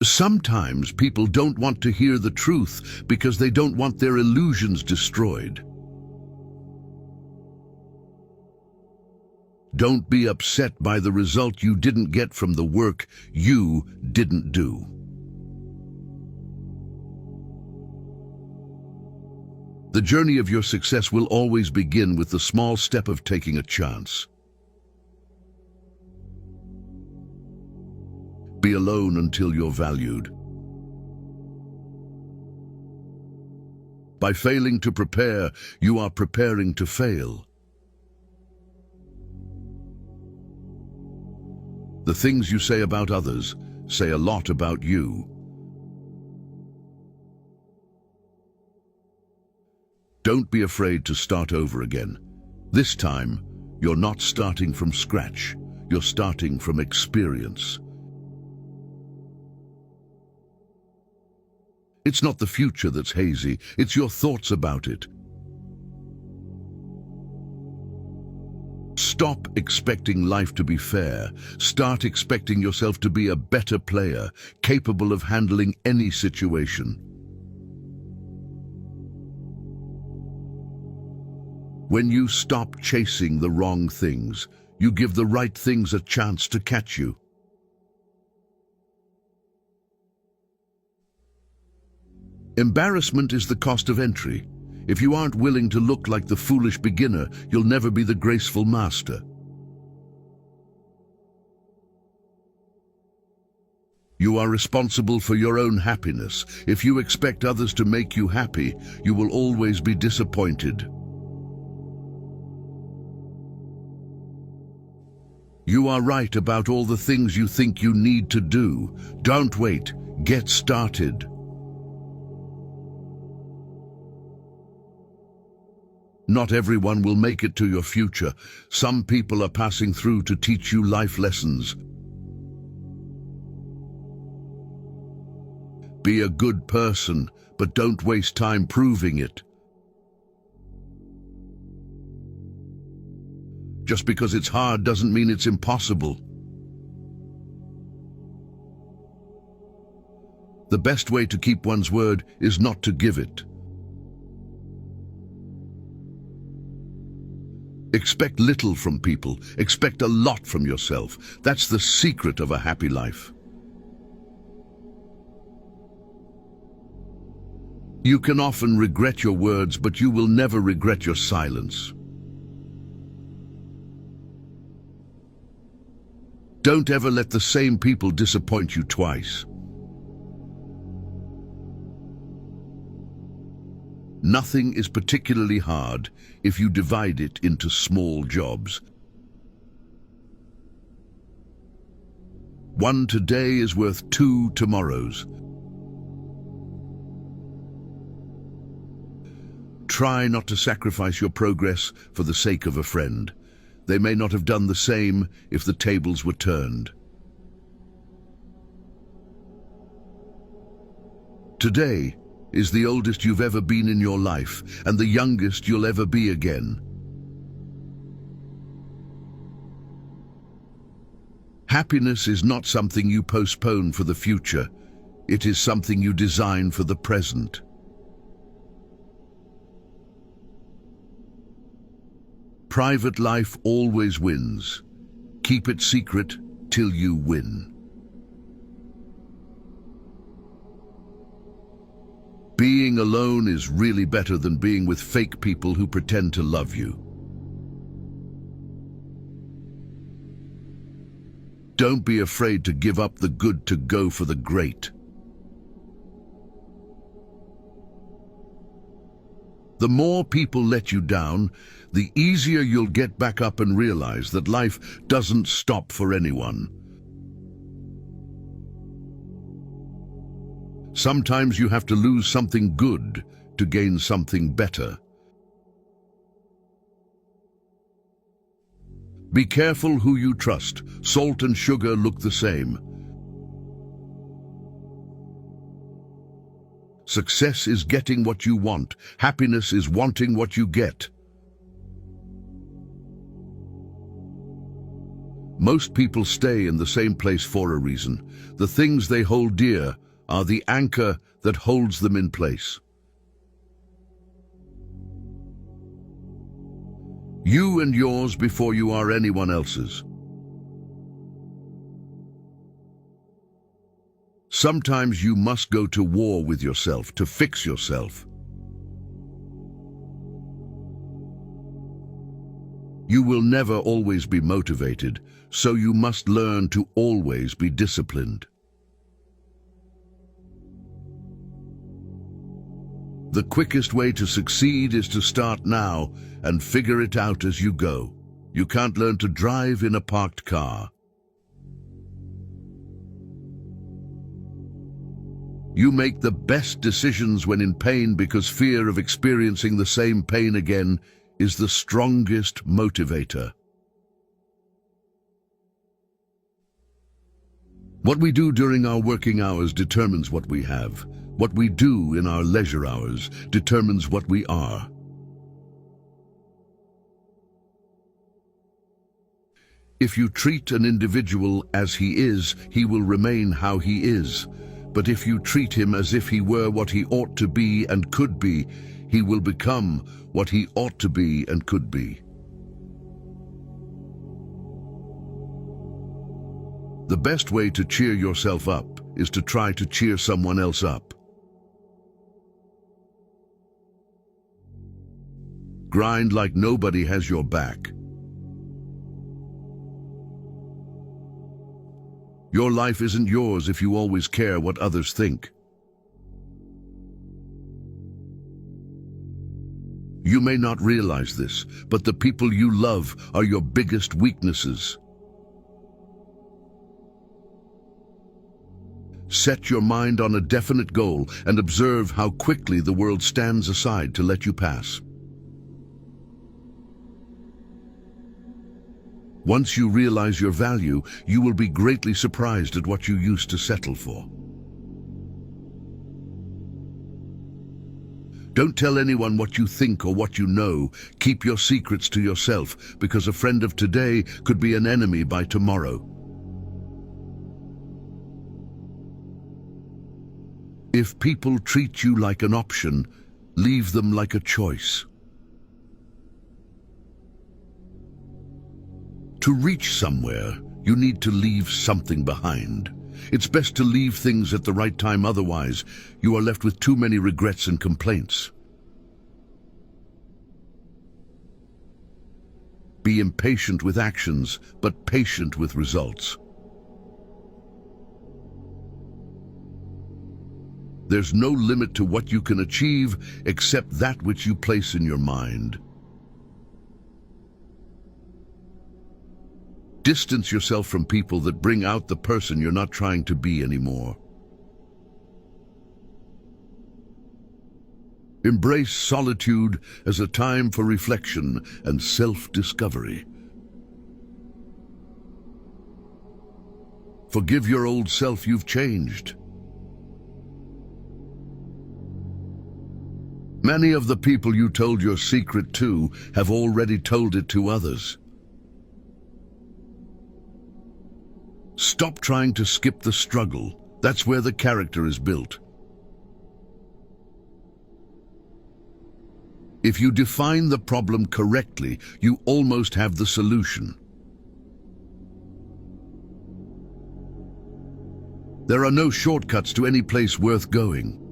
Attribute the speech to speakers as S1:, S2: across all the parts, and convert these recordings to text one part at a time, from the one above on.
S1: Sometimes people don't want to hear the truth because they don't want their illusions destroyed. Don't be upset by the result you didn't get from the work you didn't do. The journey of your success will always begin with the small step of taking a chance. Be alone until you're valued. By failing to prepare, you are preparing to fail. The things you say about others say a lot about you. Don't be afraid to start over again. This time, you're not starting from scratch. You're starting from experience. It's not the future that's hazy, it's your thoughts about it. Stop expecting life to be fair. Start expecting yourself to be a better player, capable of handling any situation. When you stop chasing the wrong things, you give the right things a chance to catch you. Embarrassment is the cost of entry. If you aren't willing to look like the foolish beginner, you'll never be the graceful master. You are responsible for your own happiness. If you expect others to make you happy, you will always be disappointed. You are right about all the things you think you need to do. Don't wait. Get started. Not everyone will make it to your future. Some people are passing through to teach you life lessons. Be a good person, but don't waste time proving it. Just because it's hard doesn't mean it's impossible. The best way to keep one's word is not to give it. Expect little from people, expect a lot from yourself. That's the secret of a happy life. You can often regret your words, but you will never regret your silence. Don't ever let the same people disappoint you twice. Nothing is particularly hard if you divide it into small jobs. One today is worth 2 tomorrows. Try not to sacrifice your progress for the sake of a friend. They may not have done the same if the tables were turned. Today is the oldest you've ever been in your life, and the youngest you'll ever be again. Happiness is not something you postpone for the future. It is something you design for the present. Private life always wins. Keep it secret till you win. Being alone is really better than being with fake people who pretend to love you. Don't be afraid to give up the good to go for the great. The more people let you down, the easier you'll get back up and realize that life doesn't stop for anyone. Sometimes you have to lose something good to gain something better. Be careful who you trust. Salt and sugar look the same. Success is getting what you want. Happiness is wanting what you get. Most people stay in the same place for a reason. The things they hold dear are the anchor that holds them in place. You and yours before you are anyone else's. Sometimes you must go to war with yourself to fix yourself. You will never always be motivated, so you must learn to always be disciplined. The quickest way to succeed is to start now and figure it out as you go. You can't learn to drive in a parked car. You make the best decisions when in pain because fear of experiencing the same pain again is the strongest motivator. What we do during our working hours determines what we have. What we do in our leisure hours determines what we are. If you treat an individual as he is, he will remain how he is. But if you treat him as if he were what he ought to be and could be, he will become what he ought to be and could be. The best way to cheer yourself up is to try to cheer someone else up. Grind like nobody has your back. Your life isn't yours if you always care what others think. You may not realize this, but the people you love are your biggest weaknesses. Set your mind on a definite goal and observe how quickly the world stands aside to let you pass. Once you realize your value, you will be greatly surprised at what you used to settle for. Don't tell anyone what you think or what you know. Keep your secrets to yourself, because a friend of today could be an enemy by tomorrow. If people treat you like an option, leave them like a choice. To reach somewhere, you need to leave something behind. It's best to leave things at the right time, otherwise you are left with too many regrets and complaints. Be impatient with actions, but patient with results. There's no limit to what you can achieve except that which you place in your mind. Distance yourself from people that bring out the person you're not trying to be anymore. Embrace solitude as a time for reflection and self-discovery. Forgive your old self, you've changed. Many of the people you told your secret to have already told it to others. Stop trying to skip the struggle. That's where the character is built. If you define the problem correctly, you almost have the solution. There are no shortcuts to any place worth going.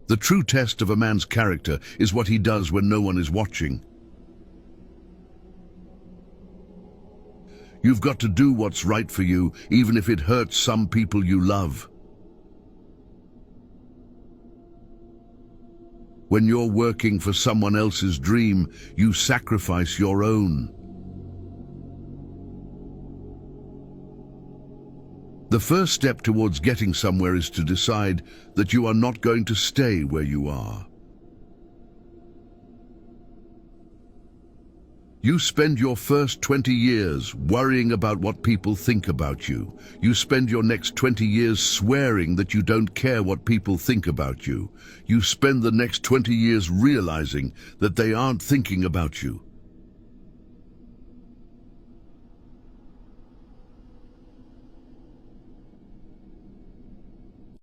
S1: The true test of a man's character is what he does when no one is watching. You've got to do what's right for you, even if it hurts some people you love. When you're working for someone else's dream, you sacrifice your own. The first step towards getting somewhere is to decide that you are not going to stay where you are. You spend your first 20 years worrying about what people think about you. You spend your next 20 years swearing that you don't care what people think about you. You spend the next 20 years realizing that they aren't thinking about you.